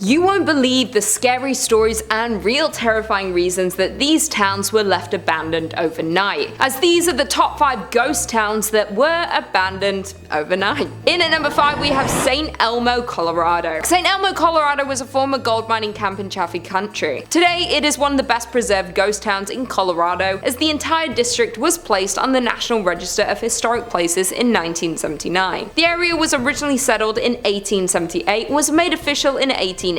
You won't believe the scary stories and real terrifying reasons that these towns were left abandoned overnight, as these are the top 5 ghost towns that were abandoned overnight. In at number 5 we have St. Elmo, Colorado. St. Elmo, Colorado was a former gold mining camp in Chaffee Country. Today it is one of the best preserved ghost towns in Colorado, as the entire district was placed on the National Register of Historic Places in 1979. The area was originally settled in 1878 and was made official in 1880,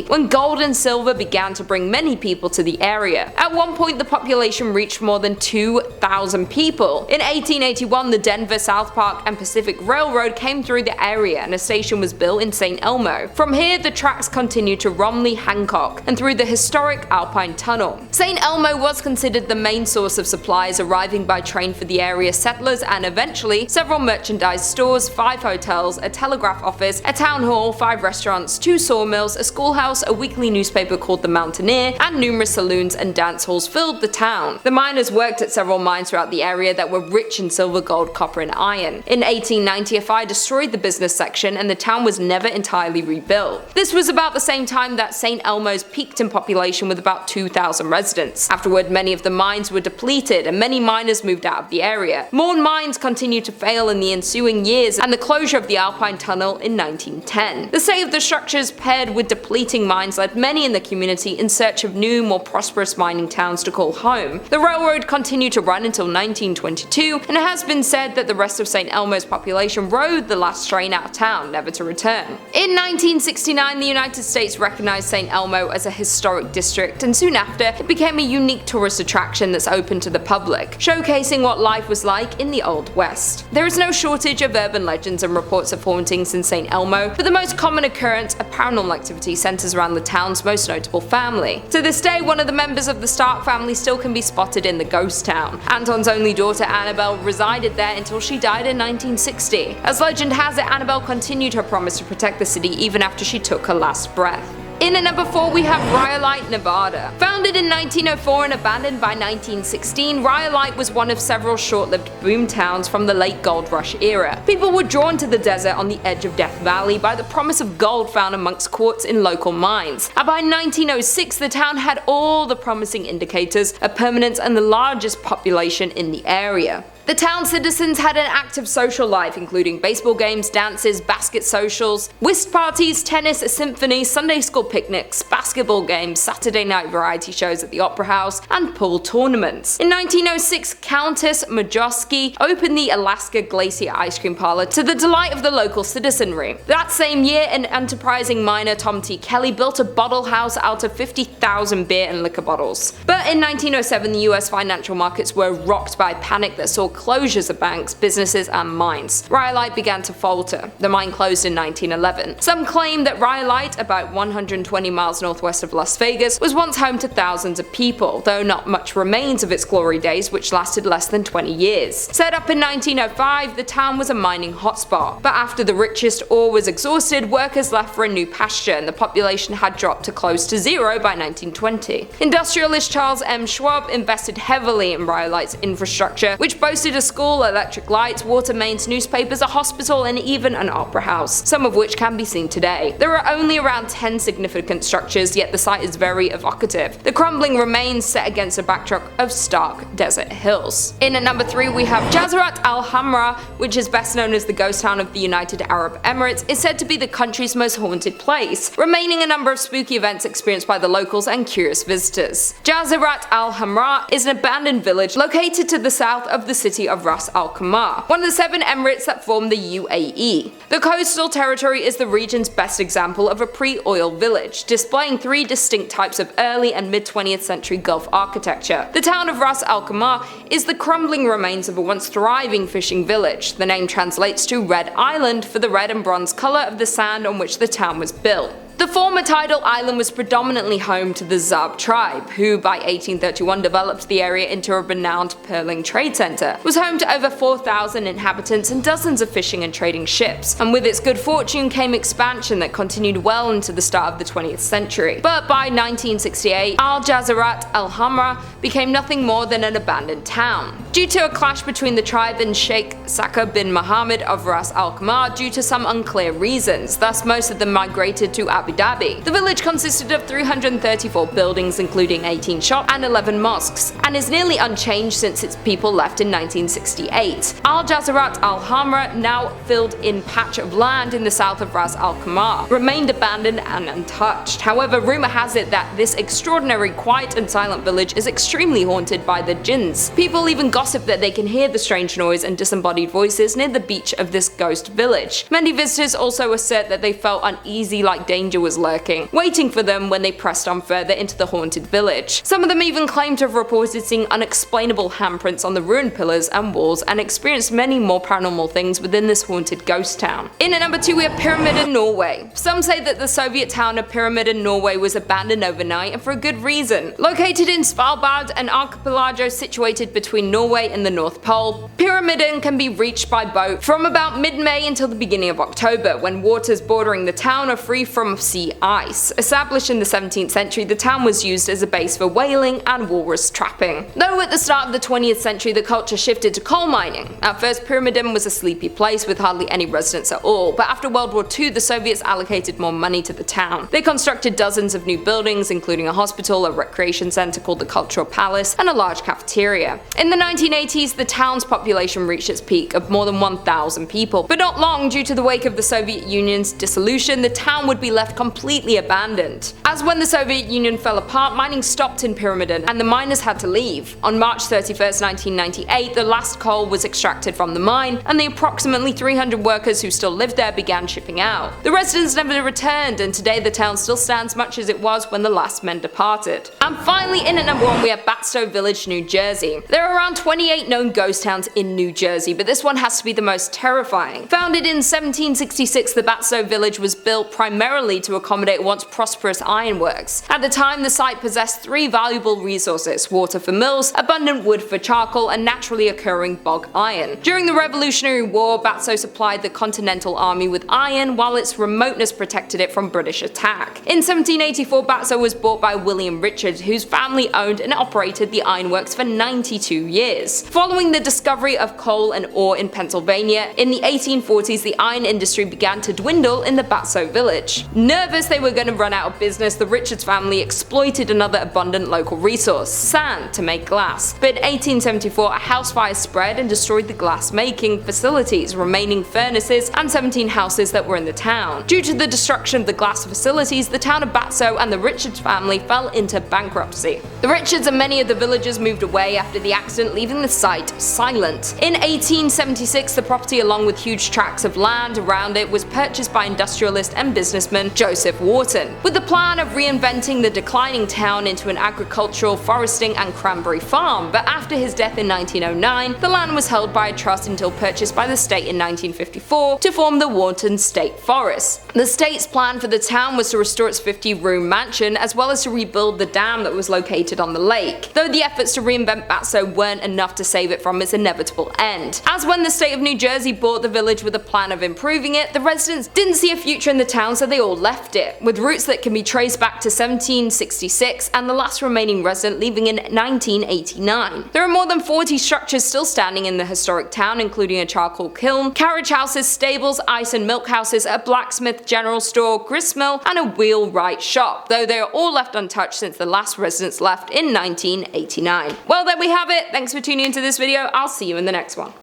when gold and silver began to bring many people to the area. At one point the population reached more than 2,000 people. In 1881 the Denver, South Park and Pacific Railroad came through the area and a station was built in St. Elmo. From here the tracks continued to Romley, Hancock, and through the historic Alpine Tunnel. St. Elmo was considered the main source of supplies arriving by train for the area settlers, and eventually several merchandise stores, 5 hotels, a telegraph office, a town hall, 5 restaurants, 2 sawmills, a schoolhouse, a weekly newspaper called The Mountaineer, and numerous saloons and dance halls filled the town. The miners worked at several mines throughout the area that were rich in silver, gold, copper, and iron. In 1890 a fire destroyed the business section and the town was never entirely rebuilt. This was about the same time that St. Elmo's peaked in population with about 2,000 residents. Afterward many of the mines were depleted and many miners moved out of the area. More mines continued to fail in the ensuing years, and the closure of the Alpine Tunnel in 1910. The state of the structures paired with depleting mines led many in the community in search of new, more prosperous mining towns to call home. The railroad continued to run until 1922, and it has been said that the rest of St. Elmo's population rode the last train out of town, never to return. In 1969 the United States recognized St. Elmo as a historic district, and soon after it became a unique tourist attraction that's open to the public, showcasing what life was like in the Old West. There is no shortage of urban legends and reports of hauntings in St. Elmo, but the most common occurrence of paranormal activity centers around the town's most notable family. To this day, one of the members of the Stark family still can be spotted in the ghost town. Anton's only daughter Annabelle resided there until she died in 1960. As legend has it, Annabelle continued her promise to protect the city even after she took her last breath. In at number 4 we have Rhyolite, Nevada. Founded in 1904 and abandoned by 1916, Rhyolite was one of several short-lived boom towns from the late gold rush era. People were drawn to the desert on the edge of Death Valley by the promise of gold found amongst quartz in local mines. And by 1906 the town had all the promising indicators of permanence and the largest population in the area. The town's citizens had an active social life, including baseball games, dances, basket socials, whist parties, tennis, a symphony, Sunday school picnics, basketball games, Saturday night variety shows at the Opera House, and pool tournaments. In 1906, Countess Majowski opened the Alaska Glacier Ice Cream Parlor to the delight of the local citizenry. That same year, an enterprising miner, Tom T. Kelly, built a bottle house out of 50,000 beer and liquor bottles. But in 1907, the US financial markets were rocked by panic that saw closures of banks, businesses, and mines. Rhyolite began to falter. The mine closed in 1911. Some claim that Rhyolite, about 120 miles northwest of Las Vegas, was once home to thousands of people, though not much remains of its glory days, which lasted less than 20 years. Set up in 1905, the town was a mining hotspot, but after the richest ore was exhausted, workers left for a new pasture and the population had dropped to close to zero by 1920. Industrialist Charles M. Schwab invested heavily in Rhyolite's infrastructure, which boasted a school, electric lights, water mains, newspapers, a hospital, and even an opera house, some of which can be seen today. There are only around 10 significant structures, yet the site is very evocative. The crumbling remains set against a backdrop of stark desert hills. In at number 3 we have Jazrat Al Hamra, which is best known as the ghost town of the United Arab Emirates, is said to be the country's most haunted place, remaining a number of spooky events experienced by the locals and curious visitors. Jazrat Al Hamra is an abandoned village located to the south of the city of Ras Al Khaimah, one of the 7 emirates that form the UAE. The coastal territory is the region's best example of a pre-oil village, displaying 3 distinct types of early and mid-20th century Gulf architecture. The town of Ras Al Khaimah is the crumbling remains of a once thriving fishing village. The name translates to Red Island for the red and bronze color of the sand on which the town was built. The former tidal island was predominantly home to the Zab tribe, who by 1831 developed the area into a renowned pearling trade center. It was home to over 4,000 inhabitants and dozens of fishing and trading ships, and with its good fortune came expansion that continued well into the start of the 20th century. But by 1968, Al Jazrat Al Hamra became nothing more than an abandoned town. Due to a clash between the tribe and Sheikh Saka bin Mohammed of Ras Al Khaimah due to some unclear reasons, thus most of them migrated to Abu Dhabi. The village consisted of 334 buildings including 18 shops and 11 mosques, and is nearly unchanged since its people left in 1968. Al Jazarat Al Hamra, now filled-in patch of land in the south of Ras Al Khaimah, remained abandoned and untouched. However, rumor has it that this extraordinary quiet and silent village is extremely haunted by the jinns. People even gossip that they can hear the strange noise and disembodied voices near the beach of this ghost village. Many visitors also assert that they felt uneasy, like danger was lurking, waiting for them when they pressed on further into the haunted village. Some of them even claim to have reported seeing unexplainable handprints on the ruined pillars and walls, and experienced many more paranormal things within this haunted ghost town. In at number 2 we have Pyramiden, Norway. Some say that the Soviet town of Pyramiden, Norway was abandoned overnight, and for a good reason. Located in Svalbard, an archipelago situated between Norway and the North Pole, Pyramiden can be reached by boat from about mid-May until the beginning of October, when waters bordering the town are free from sea ice. Established in the 17th century, the town was used as a base for whaling and walrus trapping. Though at the start of the 20th century the culture shifted to coal mining. At first, Pyramiden was a sleepy place with hardly any residents at all, but after World War II the Soviets allocated more money to the town. They constructed dozens of new buildings, including a hospital, a recreation centre called the Cultural Palace, and a large cafeteria. In the 1980s the town's population reached its peak of more than 1,000 people, but not long, due to the wake of the Soviet Union's dissolution, the town would be left completely abandoned. As when the Soviet Union fell apart, mining stopped in Pyramiden and the miners had to leave. On March 31st, 1998, the last coal was extracted from the mine, and the approximately 300 workers who still lived there began shipping out. The residents never returned, and today the town still stands much as it was when the last men departed. And finally, in at number 1 we have Basto Village, New Jersey. There are around 28 known ghost towns in New Jersey, but this one has to be the most terrifying. Founded in 1766, the Basto village was built primarily to accommodate once prosperous ironworks. At the time, the site possessed 3 valuable resources: water for mills, abundant wood for charcoal, and naturally occurring bog iron. During the Revolutionary War, Basto supplied the Continental Army with iron, while its remoteness protected it from British attack. In 1784, Basto was bought by William Richard, whose family owned and operated the ironworks for 92 years. Following the discovery of coal and ore in Pennsylvania, in the 1840s the iron industry began to dwindle in the Basto village. Nervous they were going to run out of business, the Richards family exploited another abundant local resource, sand, to make glass. But in 1874 a house fire spread and destroyed the glass making facilities, remaining furnaces, and 17 houses that were in the town. Due to the destruction of the glass facilities, the town of Basto and the Richards family fell into bankruptcy. The Richards and many of the villagers moved away after the accident, leaving the site silent. In 1876 the property, along with huge tracts of land around it, was purchased by industrialist and businessman Joseph Wharton, with the plan of reinventing the declining town into an agricultural, foresting, and cranberry farm. But after his death in 1909, the land was held by a trust until purchased by the state in 1954 to form the Wharton State Forest. The state's plan for the town was to restore its 50-room mansion, as well as to rebuild the dam that was located on the lake, though the efforts to reinvent Basto weren't enough to save it from its inevitable end. As when the state of New Jersey bought the village with a plan of improving it, the residents didn't see a future in the town, so they all left it, with roots that can be traced back to 1766 and the last remaining resident leaving in 1989. There are more than 40 structures still standing in the historic town, including a charcoal kiln, carriage houses, stables, ice and milk houses, a blacksmith, general store, gristmill, and a wheelwright shop, though they are all left untouched since the last residents left in 1989. Well, there we have it. Thanks for tuning into this video. I'll see you in the next one.